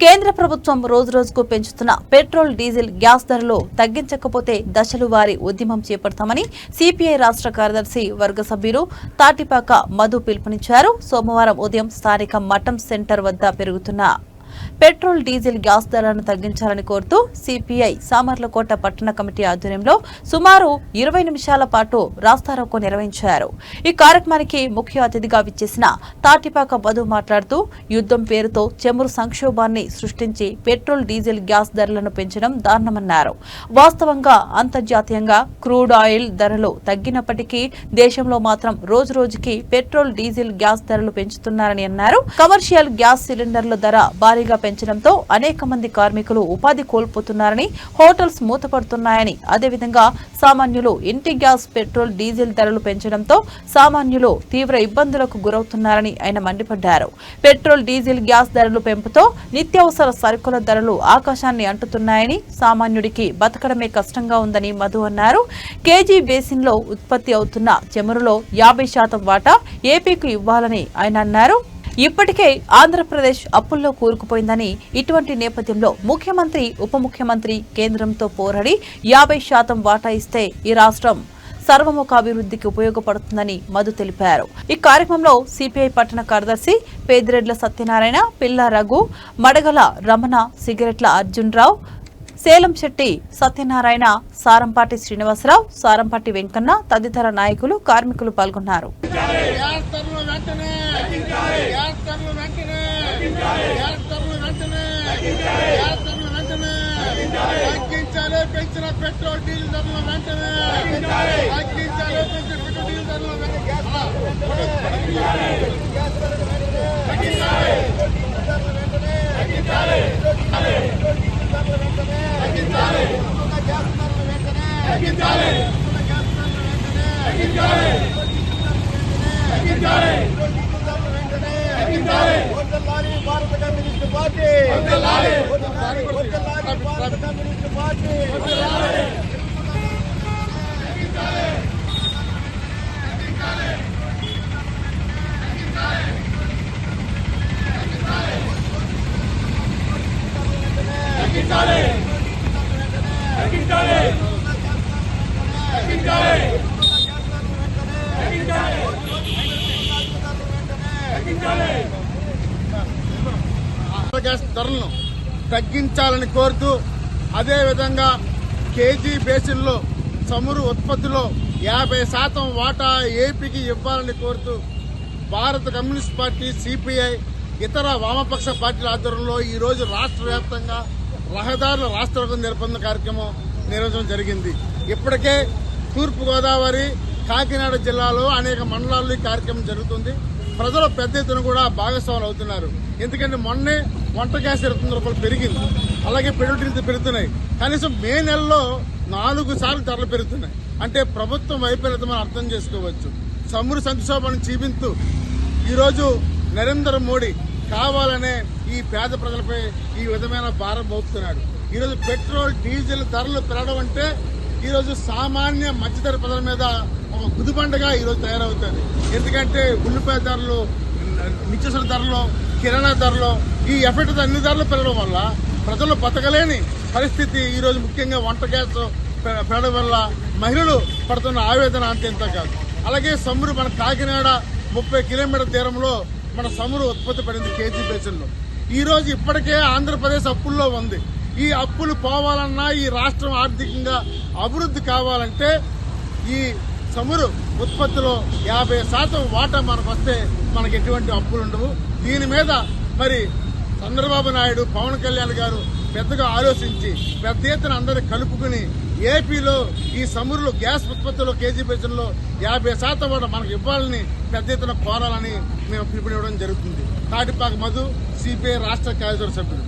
కేంద్ర ప్రభుత్వం రోజురోజుకు పెంచుతున్న పెట్రోల్ డీజిల్ గ్యాస్ ధరలు తగ్గించకపోతే దశలు వారీ ఉద్యమం చేపడతామని సిపిఐ రాష్ట్ర కార్యదర్శి వర్గ సభ్యులు తాటిపాక మధు పిలుపునిచ్చారు. సోమవారం ఉదయం స్థానిక మఠం సెంటర్ వద్ద పెరుగుతున్న పెట్రోల్ డీజిల్ గ్యాస్ ధరలను తగ్గించాలని కోరుతూ సిపిఐ సామర్లకోట పట్టణ కమిటీ ఆధ్వర్యంలో సుమారు 20 నిమిషాల పాటు రాస్తారోకో నిర్వహించారు. ఈ కార్యక్రమానికి ముఖ్య అతిథిగా విచ్చేసిన తాటిపాక మధు మాట్లాడుతూ యుద్ధం పేరుతో చమురు సంక్షోభాన్ని సృష్టించి పెట్రోల్ డీజిల్ గ్యాస్ ధరలను పెంచడం దారుణమన్నారు. వాస్తవంగా అంతర్జాతీయంగా క్రూడ్ ఆయిల్ ధరలు తగ్గినప్పటికీ దేశంలో మాత్రం రోజురోజుకి పెట్రోల్ డీజిల్ గ్యాస్ ధరలు పెంచుతున్నారని అన్నారు. కమర్షియల్ గ్యాస్ సిలిండర్ల ధర భారీగా పెంచడంతో అనేక మంది కార్మికులు ఉపాధి కోల్పోతున్నారని, హోటల్స్ మూతపడుతున్నాయని, అదేవిధంగా సామాన్యులు ఇంటి గ్యాస్ పెట్రోల్ డీజిల్ ధరలు పెంచడంతో సామాన్యులు తీవ్ర ఇబ్బందులకు గురవుతున్నారని ఆయన మండిపడ్డారు. పెట్రోల్ డీజిల్ గ్యాస్ ధరలు పెంపుతో నిత్యావసర సరుకుల ధరలు ఆకాశాన్ని అంటుతున్నాయని, సామాన్యుడికి బతకడమే కష్టంగా ఉందని మధు అన్నారు. కేజీ బేసిన్ లో ఉత్పత్తి అవుతున్న చమురులో 50% వాటా ఏపీకి ఇవ్వాలని ఆయన అన్నారు. ఇప్పటికే ఆంధ్రప్రదేశ్ అప్పుల్లో కూరుకుపోయిందని, ఇటువంటి నేపథ్యంలో ముఖ్యమంత్రి, ఉప ముఖ్యమంత్రి కేంద్రంతో పోరాడి 50% వాటా ఇస్తే ఈ రాష్ట్రం సర్వముఖాభివృద్ధికి ఉపయోగపడుతుందని మధు తెలిపారు. ఈ కార్యక్రమంలో సిపిఐ పట్టణ కార్యదర్శి పేదిరెడ్ల సత్యనారాయణ, పిల్ల రఘు, మడగల రమణ, సిగరెట్ల అర్జున్రావు, సేలం శెట్టి సత్యనారాయణ, సారంపాటి శ్రీనివాసరావు, సారంపాటి వెంకన్న తదితర నాయకులు, కార్మికులు పాల్గొన్నారు. పెంచిన పెట్రోల్ డీజిల్ ధరలు వెంటనే భారత కమ్యూనిస్ట్ పార్టీ గ్యాస్ ధరలను తగ్గించాలని కోరుతూ, అదేవిధంగా కేజీ బేసిన్లో చమురు ఉత్పత్తిలో 50% వాటా ఏపీకి ఇవ్వాలని కోరుతూ భారత కమ్యూనిస్ట్ పార్టీ, సిపిఐ, ఇతర వామపక్ష పార్టీల ఆధ్వర్యంలో ఈరోజు రాష్ట్ర వ్యాప్తంగా రహదారుల రాష్ట్ర నిర్బంధ కార్యక్రమం నిర్వహించడం జరిగింది. ఇప్పటికే తూర్పుగోదావరి, కాకినాడ జిల్లాలో అనేక మండలాల్లో ఈ కార్యక్రమం జరుగుతుంది. ప్రజలు పెద్ద ఎత్తున కూడా భాగస్వాములు అవుతున్నారు. ఎందుకంటే మొన్నే వంట గ్యాస్ 20 రూపాయలు పెరిగింది, అలాగే పెట్రోల్ డీజిల్ పెరుగుతున్నాయి. కనీసం మే నెలలో 4 సార్లు ధరలు పెరుగుతున్నాయి. అంటే ప్రభుత్వం వైఫల్యత మనం అర్థం చేసుకోవచ్చు. చమురు సంక్షోభాన్ని చీపింతూ ఈరోజు నరేంద్ర మోడీ కావాలనే ఈ పేద ప్రజలపై ఈ విధమైన భారం మోపుతున్నాడు. ఈరోజు పెట్రోల్ డీజిల్ ధరలు పెరగడం అంటే ఈరోజు సామాన్య మధ్యతర ప్రజల మీద ఒక గుదిబండగా ఈరోజు తయారవుతుంది. ఎందుకంటే ఉల్లిపాయ ధరలు, నిత్యావసర ధరలు, కిరాణా ధరలు, ఈ ఎఫెక్ట్ అన్ని ధరలు పెరగడం వల్ల ప్రజలు బతకలేని పరిస్థితి ఈరోజు ముఖ్యంగా వంట గ్యాస్ పెరగడం వల్ల మహిళలు పడుతున్న ఆవేదన అంతేంత కాదు. అలాగే చమురు మన కాకినాడ 30 కిలోమీటర్ల దూరంలో మన చమురు ఉత్పత్తి పడింది కేజీ బేసిన్లో. ఈరోజు ఇప్పటికే ఆంధ్రప్రదేశ్ అప్పుల్లో ఉంది. ఈ అప్పులు పోవాలన్నా, ఈ రాష్ట్రం ఆర్థికంగా అభివృద్ధి కావాలంటే ఈ చమురు ఉత్పత్తిలో 50% వాటా మనకు వస్తే మనకు ఎటువంటి అప్పులు ఉండవు. దీని మీద మరి చంద్రబాబు నాయుడు, పవన్ కళ్యాణ్ గారు పెద్దగా ఆలోచించి పెద్ద ఎత్తున అందరినీ కలుపుకుని ఏపీలో ఈ చమురులో గ్యాస్ ఉత్పత్తిలో కేజీ బేసిన్లో 50% వాటా మనకు ఇవ్వాలని పెద్ద ఎత్తున కోరాలని మేము పిలుపునివ్వడం జరుగుతుంది. తాటిపాక మధు, సిపిఐ రాష్ట్ర కార్యదర్శి సభ్యులు.